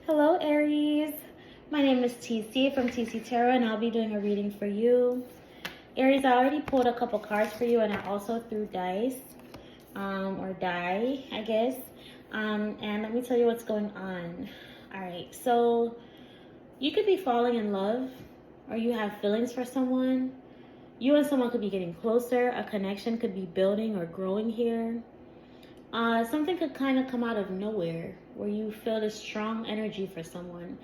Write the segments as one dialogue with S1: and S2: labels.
S1: Hello, Aries. My name is TC from TC Tarot, and I'll be doing a reading for you. Aries, I already pulled a couple cards for you, and I also threw dice, or die, I guess. And let me tell you what's going on. All right, so you could be falling in love, or you have feelings for someone. You and someone could be getting closer. A connection could be building or growing here. Something could kind of come out of nowhere where you feel this strong energy for someone.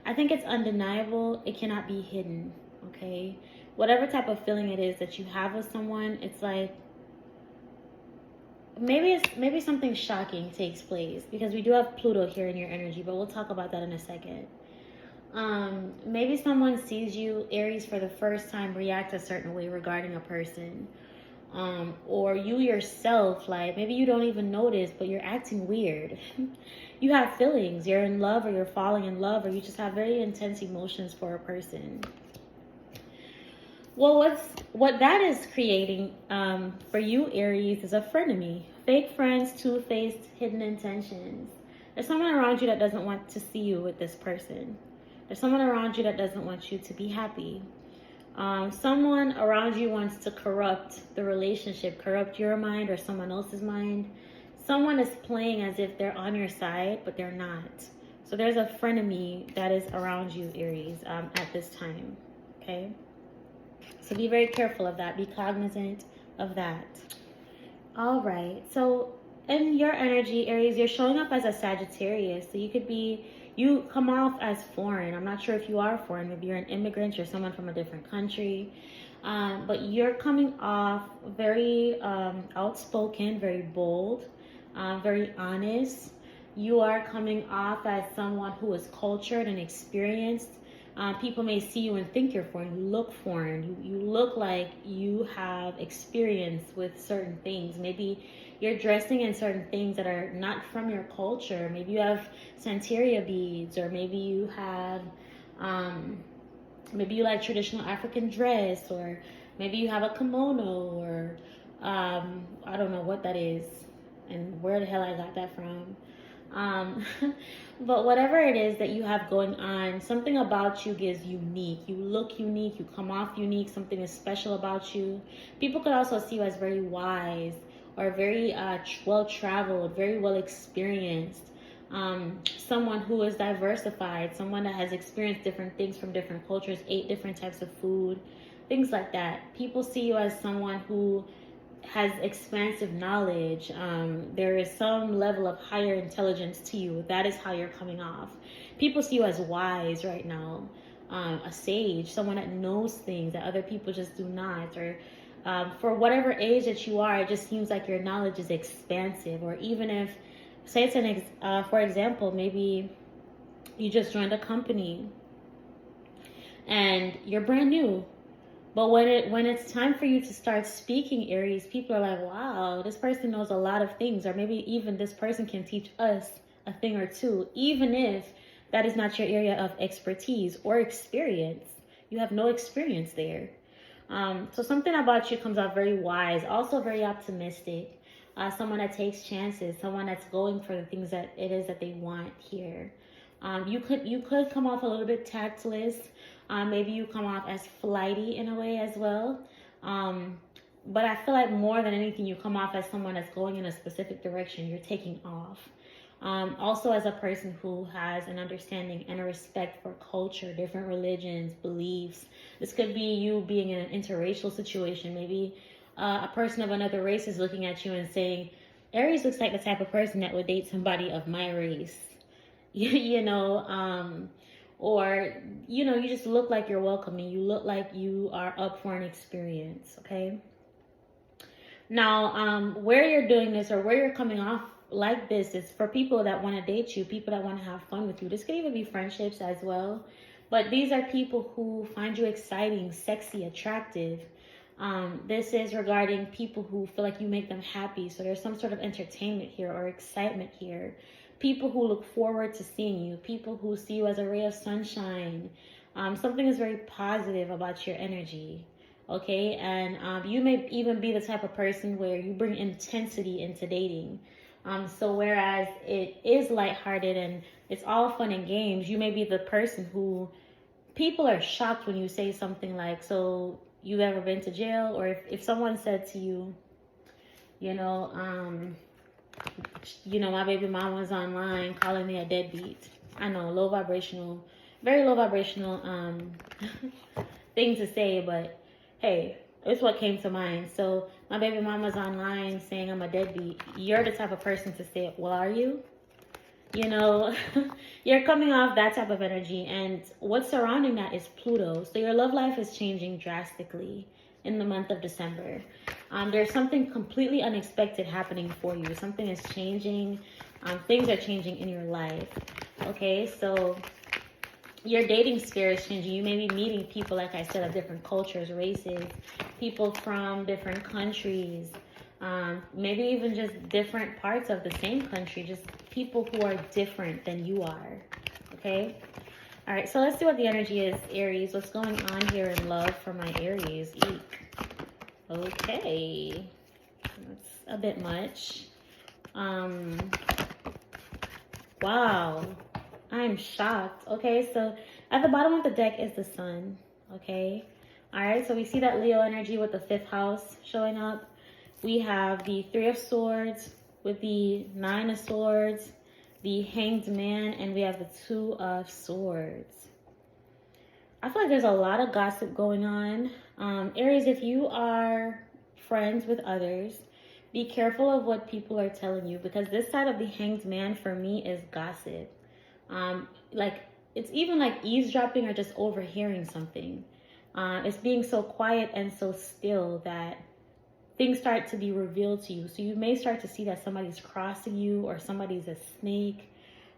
S1: I think it's undeniable. It cannot be hidden, okay? Whatever type of feeling it is that you have with someone, it's like maybe something shocking takes place, because we do have Pluto here in your energy, but we'll talk about that in a second. Maybe someone sees you, Aries, for the first time react a certain way regarding a person. Or you yourself, like maybe you don't even notice, but you're acting weird. You have feelings, you're in love, or you're falling in love, or you just have very intense emotions for a person. Well, what that is creating for you, Aries, is a frenemy. Fake friends, two-faced, hidden intentions. There's someone around you that doesn't want to see you with this person. There's someone around you that doesn't want you to be happy. Someone around you wants to corrupt the relationship, corrupt your mind or someone else's mind. Someone is playing as if they're on your side, but they're not. So there's a frenemy that is around you, Aries, at this time, okay? So be very careful of that. Be cognizant of that. All right. So in your energy, Aries, you're showing up as a Sagittarius. So you come off as foreign. I'm not sure if you are foreign. Maybe you're an immigrant. You're someone from a different country. But you're coming off very outspoken, very bold, very honest. You are coming off as someone who is cultured and experienced. People may see you and think you're foreign. You look foreign. You look like you have experience with certain things. Maybe you're dressing in certain things that are not from your culture. Maybe you have Santeria beads, or maybe you have, maybe you like traditional African dress, or maybe you have a kimono, or I don't know what that is and where the hell I got that from. But whatever it is that you have going on, something about you is unique. You look unique, you come off unique, something is special about you. People could also see you as very wise, or very well-traveled, very well-experienced. Someone who is diversified, someone that has experienced different things from different cultures, ate different types of food, things like that. People see you as someone who has expansive knowledge. There is some level of higher intelligence to you. That is how you're coming off. People see you as wise right now, a sage, someone that knows things that other people just do not, or for whatever age that you are, it just seems like your knowledge is expansive. Or even if, say it's for example, maybe you just joined a company and you're brand new. But when it's time for you to start speaking, Aries, people are like, wow, this person knows a lot of things. Or maybe even this person can teach us a thing or two, even if that is not your area of expertise or experience. You have no experience there. So something about you comes out very wise, also very optimistic. Someone that takes chances, someone that's going for the things that it is that they want here. You could come off a little bit tactless. Maybe you come off as flighty in a way as well. But I feel like more than anything, you come off as someone that's going in a specific direction. You're taking off. Also as a person who has an understanding and a respect for culture, different religions, beliefs. This could be you being in an interracial situation. Maybe a person of another race is looking at you and saying, Aries looks like the type of person that would date somebody of my race. Or, you just look like you're welcoming. You look like you are up for an experience, okay? Now, where you're doing this, or where you're coming off like this, is for people that want to date you, people that want to have fun with you. This could even be friendships as well. But these are people who find you exciting, sexy, attractive. This is regarding people who feel like you make them happy. So there's some sort of entertainment here or excitement here. People who look forward to seeing you. People who see you as a ray of sunshine. Something is very positive about your energy. Okay, and you may even be the type of person where you bring intensity into dating. So whereas it is lighthearted and it's all fun and games, you may be the person who people are shocked when you say something like, so you ever been to jail? Or if someone said to you, you know, my baby mama was online calling me a deadbeat. I know, low vibrational, very low vibrational thing to say, but hey, it's what came to mind. So my baby mama's online saying I'm a deadbeat. You're the type of person to say, well, are you? You know, you're coming off that type of energy, and what's surrounding that is Pluto. So your love life is changing drastically in the month of December. There's something completely unexpected happening for you. Something is changing. Things are changing in your life. Okay, so your dating sphere is changing. You may be meeting people, like I said, of different cultures, races, people from different countries, maybe even just different parts of the same country, just people who are different than you are. Okay? All right, so let's see what the energy is, Aries. What's going on here in love for my Aries? Eek. Okay. That's a bit much. Wow. I'm shocked. Okay, so at the bottom of the deck is the sun. Okay. All right, so we see that Leo energy with the 5th house showing up. We have the 3 of Swords with the 9 of Swords, the Hanged Man, and we have the 2 of Swords. I feel like there's a lot of gossip going on. Aries, if you are friends with others, be careful of what people are telling you, because this side of the Hanged Man for me is gossip. Like it's even like eavesdropping or just overhearing something. It's being so quiet and so still that things start to be revealed to you. So you may start to see that somebody's crossing you, or somebody's a snake,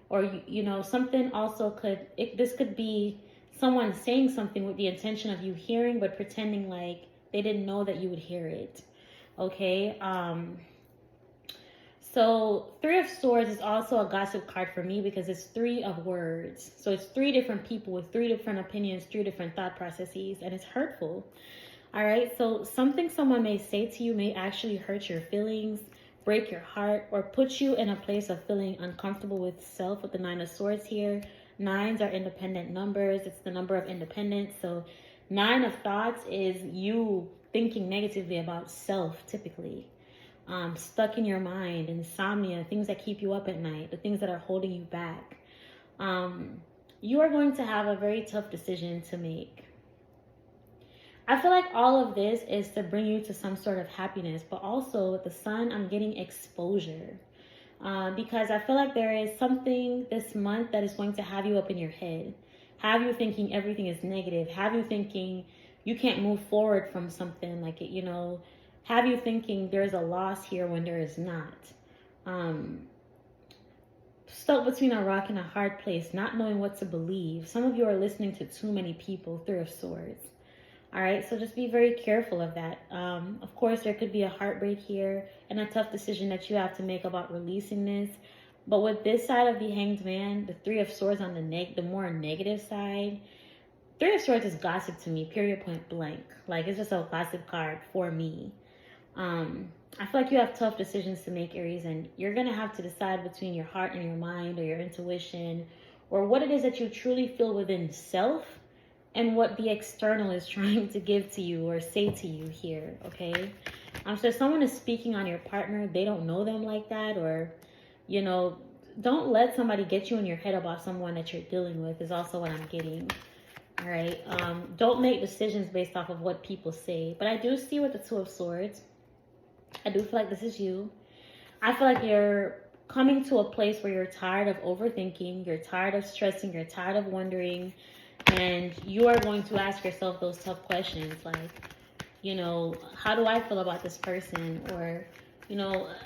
S1: or something also this could be someone saying something with the intention of you hearing, but pretending like they didn't know that you would hear it. Okay. So 3 of Swords is also a gossip card for me, because it's 3 of words. So it's 3 different people with 3 different opinions, 3 different thought processes, and it's hurtful. All right, so something someone may say to you may actually hurt your feelings, break your heart, or put you in a place of feeling uncomfortable with self with the 9 of Swords here. 9s are independent numbers. It's the number of independence. So 9 of thoughts is you thinking negatively about self, typically. Stuck in your mind, insomnia, things that keep you up at night, the things that are holding you back. You are going to have a very tough decision to make. I feel like all of this is to bring you to some sort of happiness, but also with the sun, I'm getting exposure. Because I feel like there is something this month that is going to have you up in your head, have you thinking everything is negative, have you thinking you can't move forward from something, like it, have you thinking there's a loss here when there is not. Stuck between a rock and a hard place, not knowing what to believe. Some of you are listening to too many people. 3 of Swords. All right, so just be very careful of that. Of course, there could be a heartbreak here and a tough decision that you have to make about releasing this. But with this side of the Hanged Man, the 3 of Swords on the more negative side, 3 of Swords is gossip to me, period, point blank. Like, it's just a gossip card for me. I feel like you have tough decisions to make, Aries, and you're going to have to decide between your heart and your mind, or your intuition, or what it is that you truly feel within self and what the external is trying to give to you or say to you here, okay? So if someone is speaking on your partner, they don't know them like that, or, don't let somebody get you in your head about someone that you're dealing with is also what I'm getting. All right. Don't make decisions based off of what people say. But I do see with the 2 of Swords, I do feel like this is you. I feel like you're coming to a place where you're tired of overthinking, you're tired of stressing, you're tired of wondering, and you are going to ask yourself those tough questions like, how do I feel about this person? Or,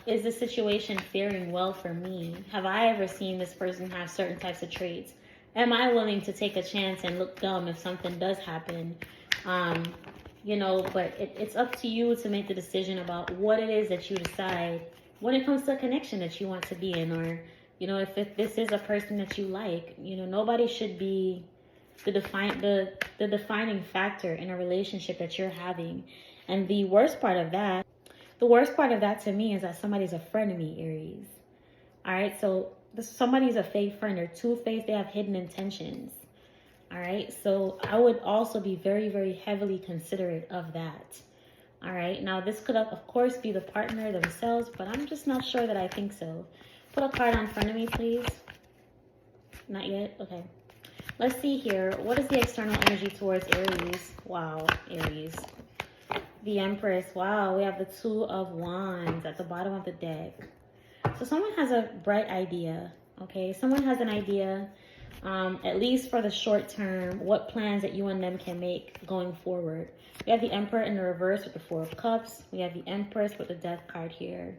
S1: is the situation faring well for me? Have I ever seen this person have certain types of traits? Am I willing to take a chance and look dumb if something does happen? But it's up to you to make the decision about what it is that you decide when it comes to a connection that you want to be in, or, if this is a person that you like. Nobody should be the defining factor in a relationship that you're having. And the worst part of that to me is that somebody's a frenemy, Aries. All right, so somebody's a fake friend or two-faced. They have hidden intentions. All right, so I would also be very, very heavily considerate of that. All right, now this could, of course, be the partner themselves, but I'm just not sure that I think so. Put a card on front of me, please. Not yet? Okay. Let's see here. What is the external energy towards Aries? Wow, Aries. The Empress. Wow, we have the Two of Wands at the bottom of the deck. So someone has a bright idea, okay? Someone has an idea, at least for the short term, what plans that you and them can make going forward. We have the Emperor in the reverse with the Four of Cups. We have the Empress with the Death card here.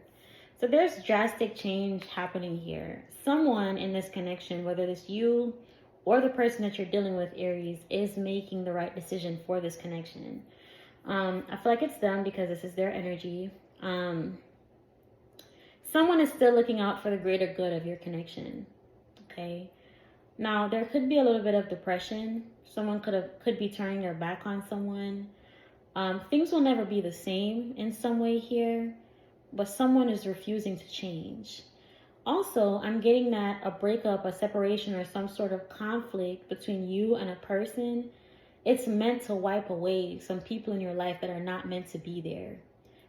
S1: So there's drastic change happening here. Someone in this connection, whether it's you or the person that you're dealing with, Aries, is making the right decision for this connection. I feel like it's them because this is their energy. Someone is still looking out for the greater good of your connection, okay? Now, there could be a little bit of depression. Someone could be turning their back on someone. Things will never be the same in some way here, but someone is refusing to change. Also, I'm getting that a breakup, a separation, or some sort of conflict between you and a person, it's meant to wipe away some people in your life that are not meant to be there.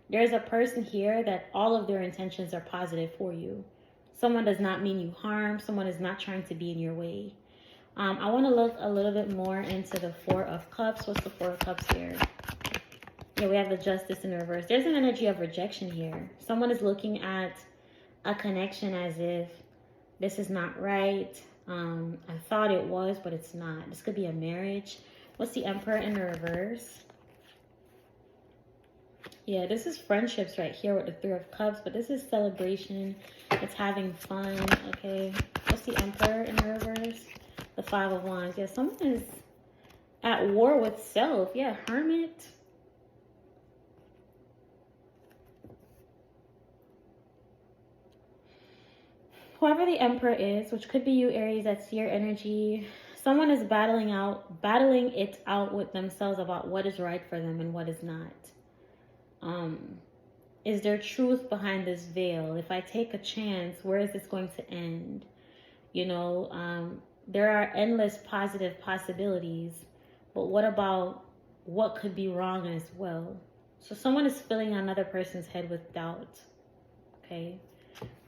S1: There's a person here that all of their intentions are positive for you. Someone does not mean you harm. Someone is not trying to be in your way. I want to look a little bit more into the Four of Cups. What's the Four of Cups here? Yeah, we have the Justice in reverse. There's an energy of rejection here. Someone is looking at a connection as if this is not right. I thought it was, but it's not. This could be a marriage. What's the Emperor in the reverse? Yeah, this is friendships right here with the Three of Cups, but this is celebration. It's having fun, okay? What's the Emperor in the reverse? The Five of Wands. Yeah, someone is at war with self. Yeah, Hermit. Whoever the Emperor is, which could be you, Aries, that's your energy. Someone is battling it out with themselves about what is right for them and what is not. Is there truth behind this veil? If I take a chance, where is this going to end? You know, there are endless positive possibilities, but what about what could be wrong as well? So someone is filling another person's head with doubt, okay?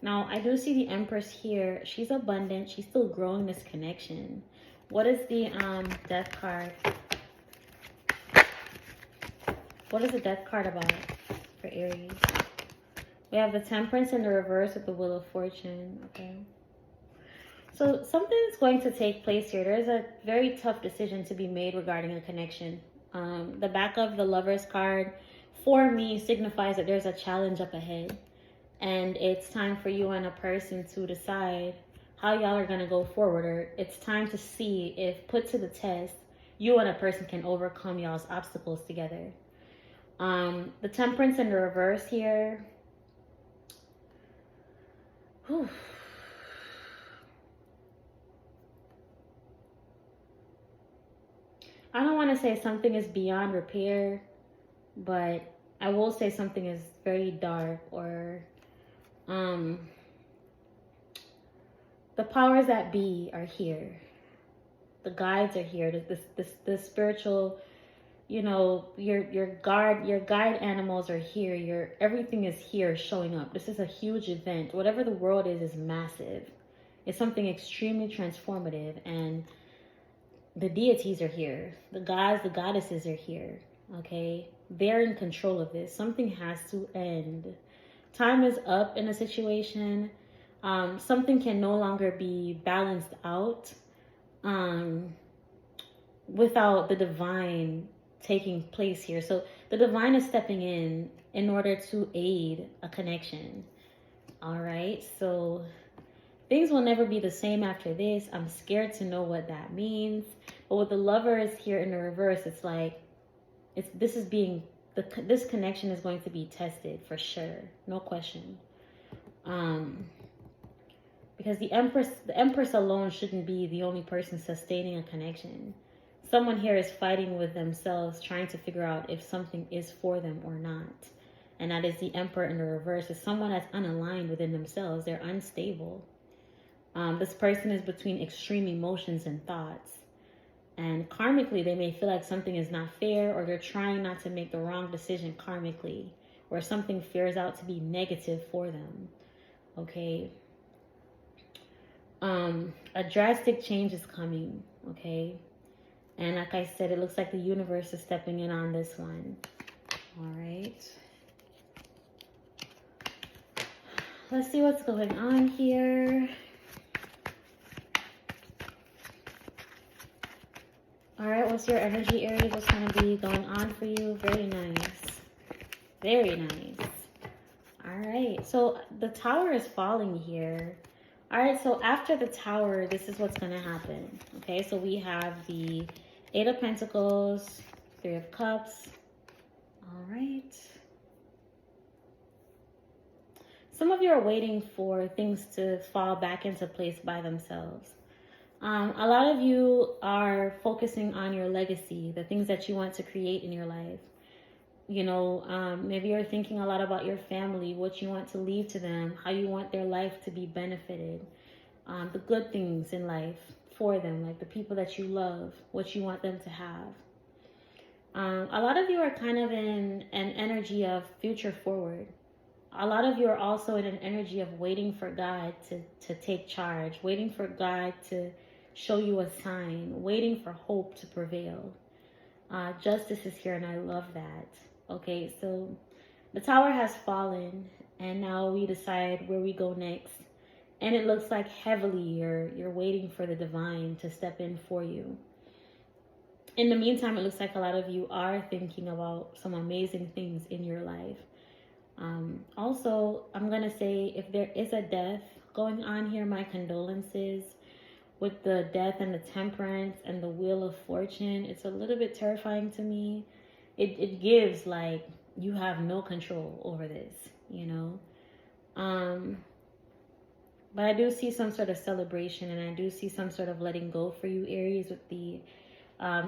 S1: Now, I do see the Empress here. She's abundant. She's still growing this connection. What is the Death card? What is the Death card about for Aries? We have the Temperance in the reverse with the Wheel of Fortune, okay? So something is going to take place here. There's a very tough decision to be made regarding a connection. The back of the Lover's card, for me, signifies that there's a challenge up ahead. And it's time for you and a person to decide how y'all are going to go forward. Or it's time to see if, put to the test, you and a person can overcome y'all's obstacles together. The Temperance in the reverse here. Whew. I don't want to say something is beyond repair, but I will say something is very dark, or the powers that be are here. The guides are here. The spiritual, you know, your guide animals are here. Everything is here showing up. This is a huge event. Whatever the world is massive. It's something extremely transformative, and the deities are here. The gods, the goddesses are here. Okay, they're in control of this. Something has to end. Time is up in a situation. Something can no longer be balanced out without the divine taking place here. So the divine is stepping in order to aid a connection. All right, so things will never be the same after this. I'm scared to know what that means. But with the Lovers here in the reverse, it's like this connection is going to be tested for sure, no question. Because the Empress alone shouldn't be the only person sustaining a connection. Someone here is fighting with themselves, trying to figure out if something is for them or not. And that is the Emperor in the reverse. It's someone that's unaligned within themselves. They're unstable. This person is between extreme emotions and thoughts. And karmically, they may feel like something is not fair, or they're trying not to make the wrong decision karmically, or something fears out to be negative for them. Okay. A drastic change is coming. Okay. And like I said, it looks like the universe is stepping in on this one. All right. Let's see what's going on here. All right, what's your energy, Aries? What's going to be going on for you? Very nice. Very nice. All right, so the tower is falling here. All right, so after the tower, this is what's going to happen. Okay, so we have the Eight of Pentacles, Three of Cups. All right. Some of you are waiting for things to fall back into place by themselves. A lot of you are focusing on your legacy, the things that you want to create in your life. You know, maybe you're thinking a lot about your family, what you want to leave to them, how you want their life to be benefited, the good things in life for them, like the people that you love, what you want them to have. A lot of you are kind of in an energy of future forward. A lot of you are also in an energy of waiting for God to take charge, waiting for God to show you a sign, waiting for hope to prevail. Justice is here, and I love that. Okay, so the tower has fallen, and now we decide where we go next. And it looks like heavily you're waiting for the divine to step in for you. In the meantime, it looks like a lot of you are thinking about some amazing things in your life. Also, I'm going to say, if there is a death going on here, my condolences. With the death and the temperance and the wheel of fortune, it's a little bit terrifying to me. It gives like you have no control over this, you know. But I do see some sort of celebration, and I do see some sort of letting go for you, Aries, with the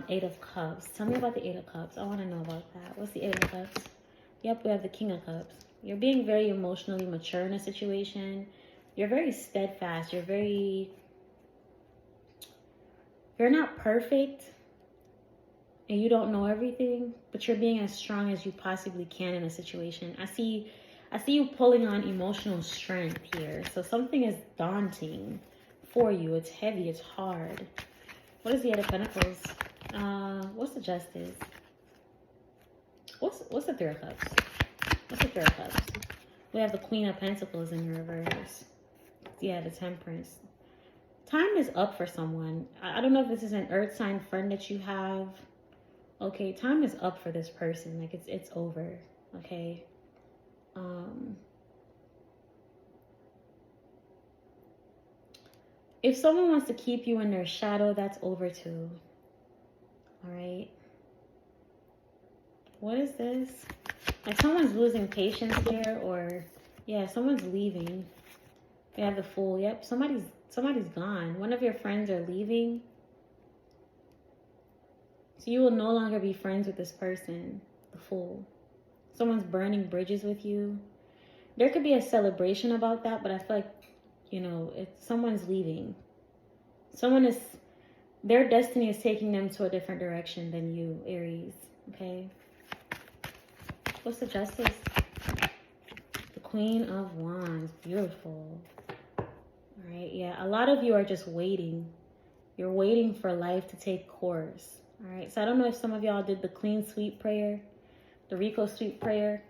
S1: Eight of Cups. Tell me about the Eight of Cups. I want to know about that. What's the Eight of Cups? Yep, we have the King of Cups. You're being very emotionally mature in a situation. You're very steadfast. You're not perfect, and you don't know everything, but you're being as strong as you possibly can in a situation. I see you pulling on emotional strength here. So something is daunting for you. It's heavy. It's hard. What is the Eight of Pentacles? What's the Justice? What's the Three of Cups? What's the Three of Cups? We have the Queen of Pentacles in reverse. Yeah, the Temperance. Time is up for someone. I don't know if this is an earth sign friend that you have. Okay, time is up for this person. Like it's over. Okay. If someone wants to keep you in their shadow, that's over too. All right. What is this? Like someone's losing patience here, or yeah, someone's leaving. We have the Fool. Yep, somebody's gone. One of your friends are leaving. So you will no longer be friends with this person, the Fool. Someone's burning bridges with you. There could be a celebration about that, but I feel like, you know, someone's leaving. Their destiny is taking them to a different direction than you, Aries. Okay. What's the Justice? The Queen of Wands. Beautiful. All right, yeah, a lot of you are just waiting. You're waiting for life to take course. All right, so I don't know if some of y'all did the clean sweep prayer, the Rico sweep prayer,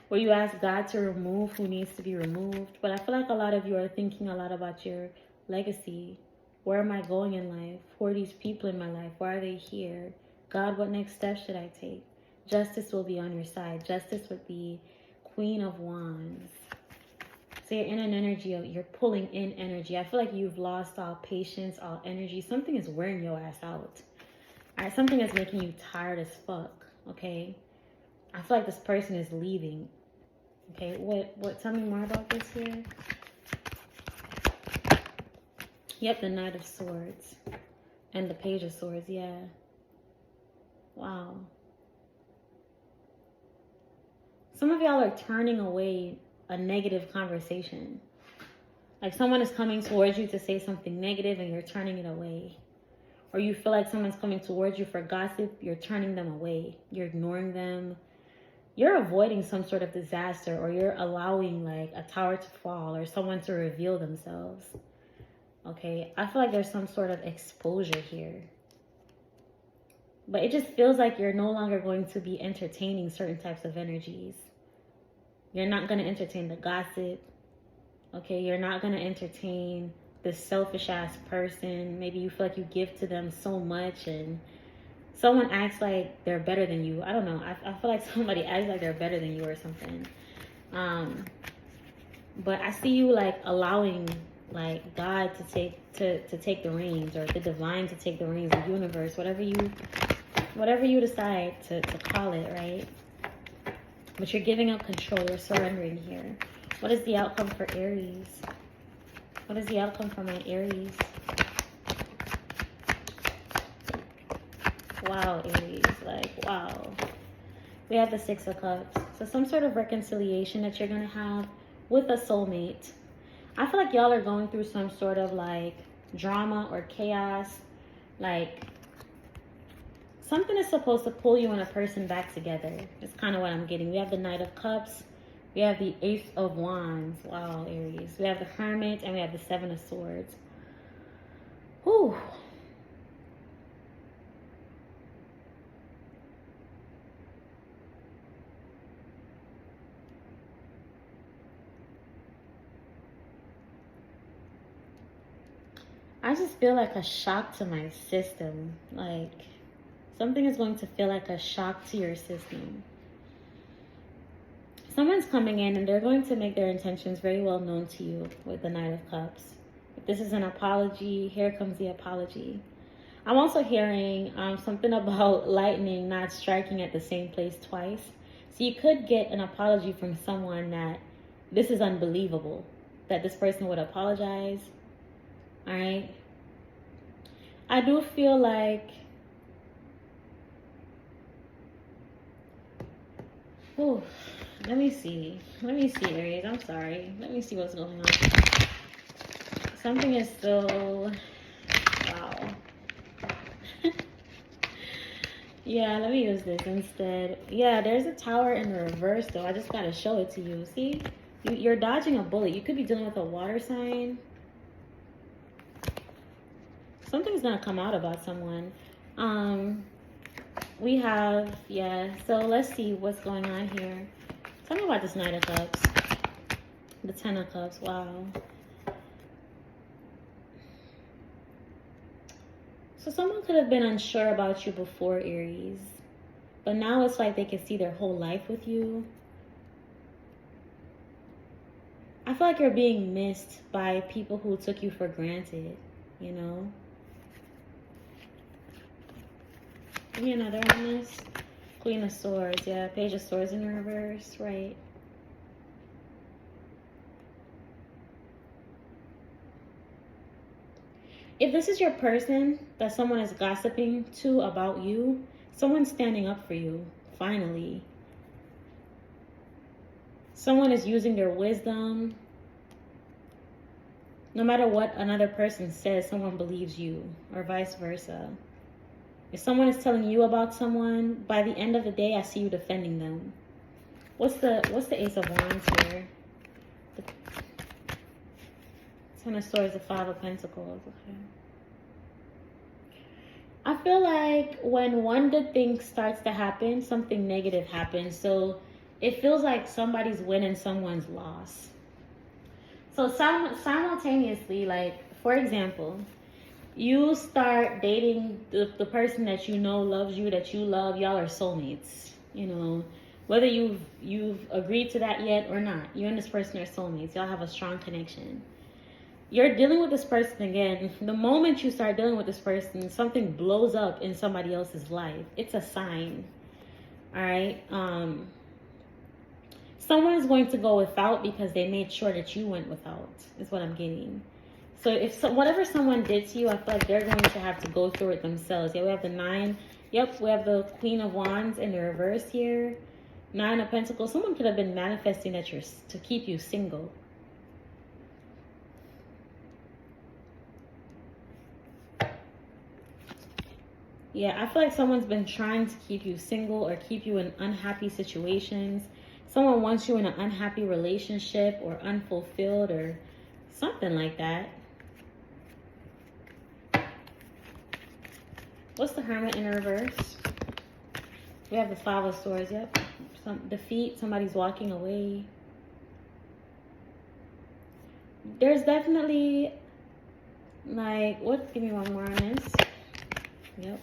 S1: where you ask God to remove who needs to be removed. But I feel like a lot of you are thinking a lot about your legacy. Where am I going in life? Who are these people in my life? Why are they here? God, what next step should I take? Justice will be on your side. Justice with the Queen of Wands. So you're in an energy of, you're pulling in energy. I feel like you've lost all patience, all energy. Something is wearing your ass out. All right, something is making you tired as fuck, okay? I feel like this person is leaving. Okay, what, tell me more about this here. Yep, the Knight of Swords. And the Page of Swords, yeah. Wow. Some of y'all are turning away a negative conversation. Like someone is coming towards you to say something negative and you're turning it away. Or you feel like someone's coming towards you for gossip, you're turning them away. You're ignoring them. You're avoiding some sort of disaster, or you're allowing like a tower to fall or someone to reveal themselves. Okay, I feel like there's some sort of exposure here. But it just feels like you're no longer going to be entertaining certain types of energies. You're not going to entertain the gossip. Okay, you're not going to entertain this selfish ass person. Maybe you feel like you give to them so much and someone acts like they're better than you. I don't know. I feel like somebody acts like they're better than you or something. But I see you like allowing like God to take the reins, or the divine to take the reins, the universe, whatever you decide to call it, right? But you're giving up control. You're surrendering here. What is the outcome for Aries? What is the outcome for my Aries? Wow, Aries. Like, wow. We have the Six of Cups. So some sort of reconciliation that you're going to have with a soulmate. I feel like y'all are going through some sort of like drama or chaos. Like something is supposed to pull you and a person back together. It's kind of what I'm getting. We have the Knight of Cups. We have the Ace of Wands. Wow, Aries. We have the Hermit and we have the Seven of Swords. Whew. I just feel like a shock to my system. Like something is going to feel like a shock to your system. Someone's coming in and they're going to make their intentions very well known to you with the Knight of Cups. If this is an apology, here comes the apology. I'm also hearing something about lightning not striking at the same place twice. So you could get an apology from someone that this is unbelievable, that this person would apologize. All right. I do feel like, oh, let me see, Aries. I'm sorry. Let me see what's going on. Something is still, wow. Yeah, let me use this instead. Yeah, there's a Tower in the reverse, though. I just got to show it to you. See, you're dodging a bullet. You could be dealing with a water sign. Something's going to come out about someone. We have, yeah, so let's see what's going on here. Tell me about this Knight of Cups. The Ten of Cups, wow. So someone could have been unsure about you before, Aries. But now it's like they can see their whole life with you. I feel like you're being missed by people who took you for granted, you know? Give me another on this. Queen of Swords, yeah. Page of Swords in reverse, right. If this is your person that someone is gossiping to about you, someone's standing up for you, finally. Someone is using their wisdom. No matter what another person says, someone believes you, or vice versa. If someone is telling you about someone, by the end of the day, I see you defending them. What's the Ace of Wands here? The Ten of Swords, the Five of Pentacles. Okay. I feel like when one good thing starts to happen, something negative happens. So it feels like somebody's winning someone's loss. So simultaneously, like, for example, you start dating the person that you know loves you, that you love. Y'all are soulmates, you know. Whether you've agreed to that yet or not, you and this person are soulmates. Y'all have a strong connection. You're dealing with this person again. The moment you start dealing with this person, something blows up in somebody else's life. It's a sign. All right. Someone is going to go without because they made sure that you went without, is what I'm getting. So if whatever someone did to you, I feel like they're going to have to go through it themselves. Yeah, we have the 9. Yep, we have the Queen of Wands in the reverse here. Nine of Pentacles. Someone could have been manifesting that to keep you single. Yeah, I feel like someone's been trying to keep you single or keep you in unhappy situations. Someone wants you in an unhappy relationship or unfulfilled or something like that. What's the Hermit in reverse? We have the Five of Swords, yep. Some defeat, somebody's walking away. There's definitely, like, what? Give me one more on this. Yep.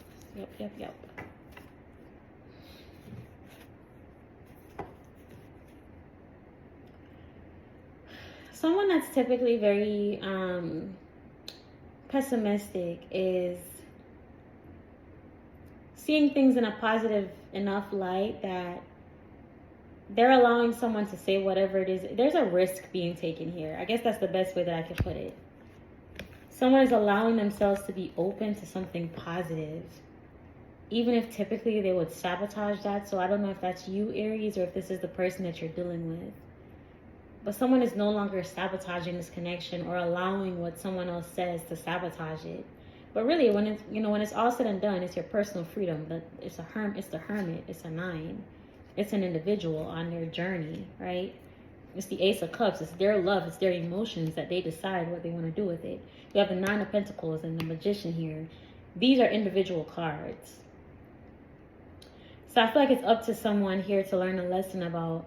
S1: Someone that's typically very pessimistic is seeing things in a positive enough light that they're allowing someone to say whatever it is. There's a risk being taken here. I guess that's the best way that I could put it. Someone is allowing themselves to be open to something positive, even if typically they would sabotage that. So I don't know if that's you, Aries, or if this is the person that you're dealing with. But someone is no longer sabotaging this connection or allowing what someone else says to sabotage it. But really, when it's, you know, when it's all said and done, it's your personal freedom. But it's the Hermit, it's a 9. It's an individual on their journey, right? It's the Ace of Cups. It's their love. It's their emotions that they decide what they want to do with it. We have the 9 of Pentacles and the Magician here. These are individual cards. So I feel like it's up to someone here to learn a lesson about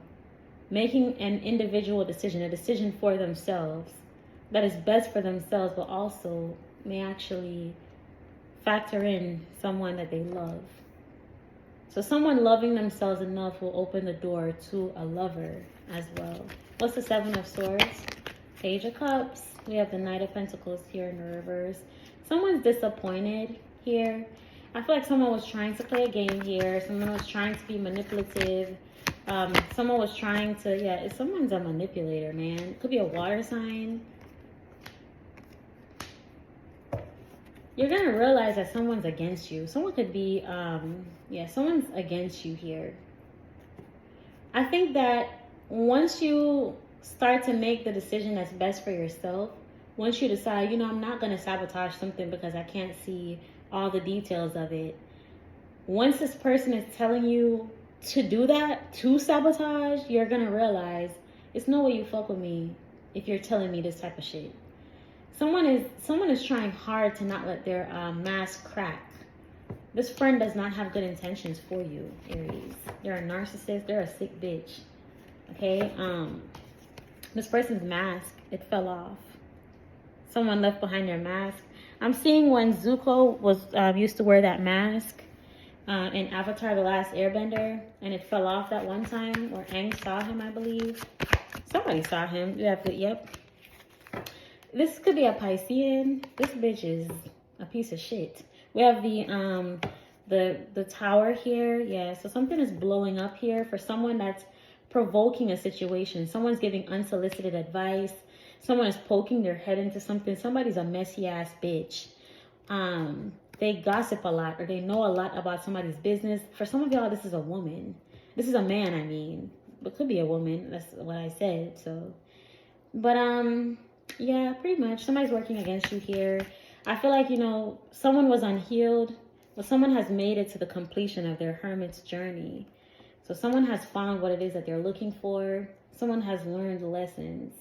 S1: making an individual decision, a decision for themselves that is best for themselves, but also may actually factor in someone that they love. So someone loving themselves enough will open the door to a lover as well. What's the 7 of Swords? Page of Cups. We have the Knight of Pentacles here in the reverse. Someone's disappointed here. I feel like someone was trying to play a game here. Someone was trying to be manipulative. Someone was trying to, yeah, someone's a manipulator, man. It could be a water sign. You're going to realize that someone's against you. Someone could be, someone's against you here. I think that once you start to make the decision that's best for yourself, once you decide, you know, I'm not going to sabotage something because I can't see all the details of it. Once this person is telling you to do that, to sabotage, you're going to realize it's no way you fuck with me if you're telling me this type of shit. Someone is trying hard to not let their mask crack. This friend does not have good intentions for you, Aries. They're a narcissist. They're a sick bitch. Okay? This person's mask, it fell off. Someone left behind their mask. I'm seeing when Zuko was used to wear that mask in Avatar: The Last Airbender, and it fell off that one time, or Aang saw him, I believe. Somebody saw him. Yep. This could be a Piscean. This bitch is a piece of shit. We have the tower here. Yeah, so something is blowing up here for someone that's provoking a situation. Someone's giving unsolicited advice. Someone is poking their head into something. Somebody's a messy ass bitch. They gossip a lot, or they know a lot about somebody's business. For some of y'all, this is a woman. This is a man, I mean. It could be a woman. That's what I said. So, but yeah, pretty much. Somebody's working against you here. I feel like, you know, someone was unhealed, but someone has made it to the completion of their hermit's journey. So someone has found what it is that they're looking for. Someone has learned lessons.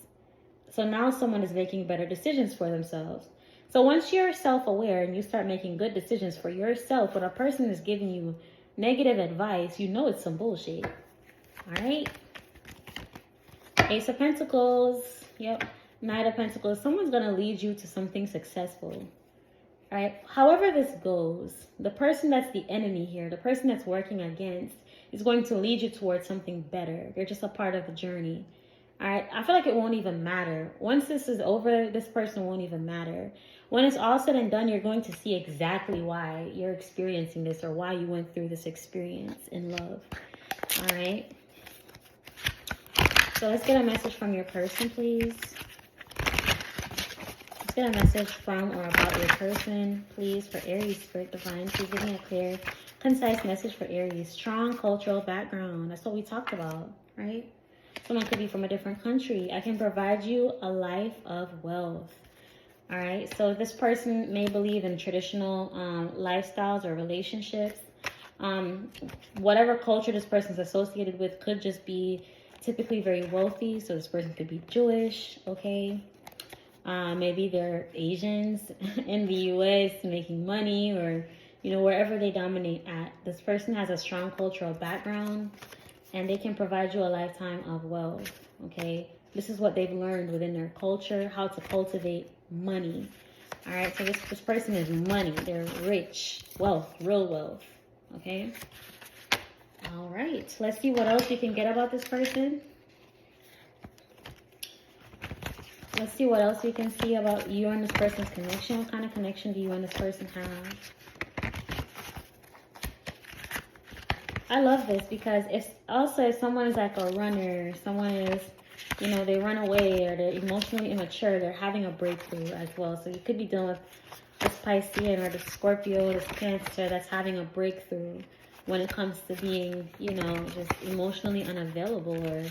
S1: So now someone is making better decisions for themselves. So once you're self-aware and you start making good decisions for yourself, when a person is giving you negative advice, you know it's some bullshit. All right? Ace of Pentacles. Yep. Knight of Pentacles. Someone's going to lead you to something successful. All right? However this goes, the person that's the enemy here, the person that's working against, is going to lead you towards something better. They're just a part of the journey. All right? I feel like it won't even matter. Once this is over, this person won't even matter. When it's all said and done, you're going to see exactly why you're experiencing this, or why you went through this experience in love. All right? So let's get a message from your person, please. get a message from or about your person, please, for Aries, Spirit Divine. Please give me a clear, concise message for Aries. Strong cultural background. That's what we talked about, right? Someone could be from a different country. I can provide you a life of wealth. All right. So this person may believe in traditional lifestyles or relationships. Whatever culture this person's associated with could just be typically very wealthy. So this person could be Jewish, okay? Maybe they're Asians in the US making money, or, you know, wherever they dominate at. This person has a strong cultural background and they can provide you a lifetime of wealth, okay? This is what they've learned within their culture, how to cultivate money. All right, so this person is money. They're rich, wealth, real wealth, okay? All right, let's see what else you can get about this person. Let's see what else we can see about you and this person's connection. What kind of connection do you and this person have? I love this because if someone is like a runner, someone is, you know, they run away or they're emotionally immature, they're having a breakthrough as well. So you could be dealing with this Piscean or the Scorpio, this Cancer that's having a breakthrough when it comes to being, you know, just emotionally unavailable or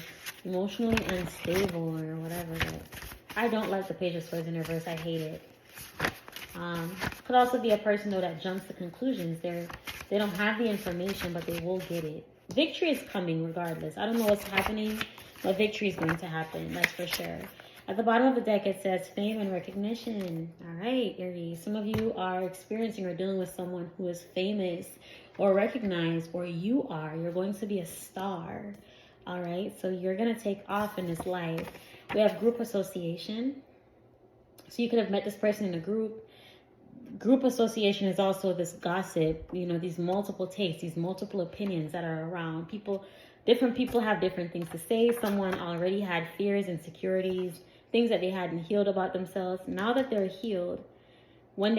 S1: emotionally unstable or whatever. But I don't like the Page of Swords in reverse. I hate it. Could also be a person, though, that jumps to conclusions. They don't have the information, but they will get it. Victory is coming regardless. I don't know what's happening, but victory is going to happen. That's for sure. At the bottom of the deck, it says fame and recognition. All right, Aries. Some of you are experiencing or dealing with someone who is famous or recognized, or you are. You're going to be a star. All right, so you're going to take off in this life. We have group association. So you could have met this person in a group. Group association is also this gossip, you know, these multiple takes, these multiple opinions that are around. Different people have different things to say. Someone already had fears, insecurities, things that they hadn't healed about themselves. Now that they're healed, when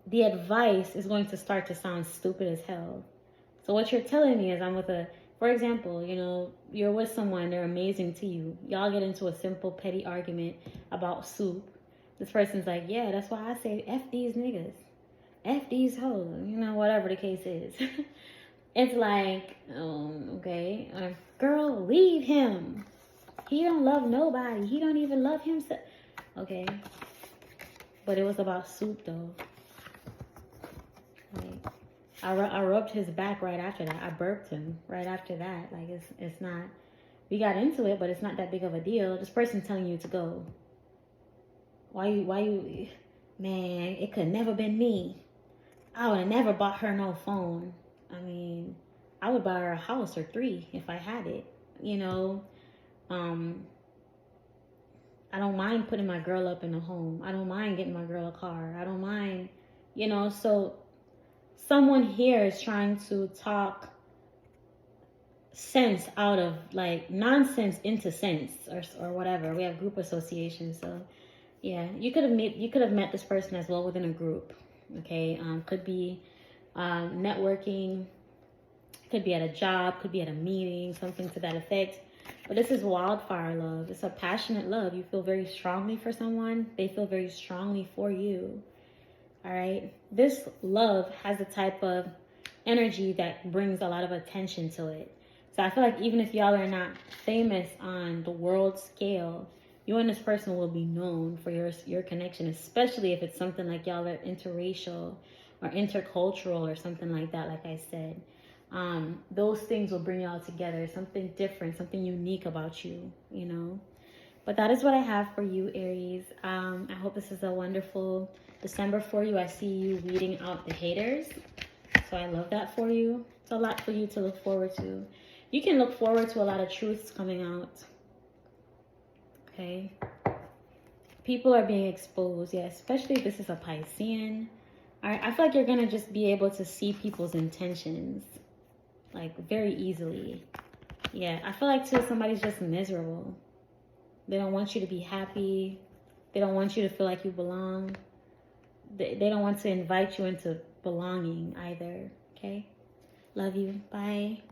S1: the advice is going to start to sound stupid as hell. So what you're telling me is for example, you know, you're with someone, they're amazing to you. Y'all get into a simple petty argument about soup. This person's like, yeah, that's why I say F these niggas. F these hoes. You know, whatever the case is. It's like, okay. Girl, leave him. He don't love nobody. He don't even love himself. Okay. But it was about soup, though. Like, I rubbed his back right after that. I burped him right after that. Like, it's not, we got into it, but it's not that big of a deal. This person telling you to go. Why you, man, it could never been me. I would have never bought her no phone. I mean, I would buy her a house or 3 if I had it. You know, I don't mind putting my girl up in a home. I don't mind getting my girl a car. I don't mind, you know, so someone here is trying to talk sense out of, like, nonsense into sense or whatever. We have group association, so yeah, you could have met this person as well within a group. Okay, could be networking, could be at a job, could be at a meeting, something to that effect. But this is wildfire love. It's a passionate love. You feel very strongly for someone. They feel very strongly for you. All right. This love has a type of energy that brings a lot of attention to it. So I feel like even if y'all are not famous on the world scale, you and this person will be known for your connection, especially if it's something like y'all are interracial or intercultural or something like that, like I said. Those things will bring y'all together, something different, something unique about you, you know. But that is what I have for you, Aries. I hope this is a wonderful December for you. I see you weeding out the haters. So I love that for you. It's a lot for you to look forward to. You can look forward to a lot of truths coming out. Okay. People are being exposed. Yeah, especially if this is a Piscean. All right. I feel like you're going to just be able to see people's intentions, like, very easily. Yeah. I feel like, too, somebody's just miserable. They don't want you to be happy. They don't want you to feel like you belong. They don't want to invite you into belonging either. Okay. Love you. Bye.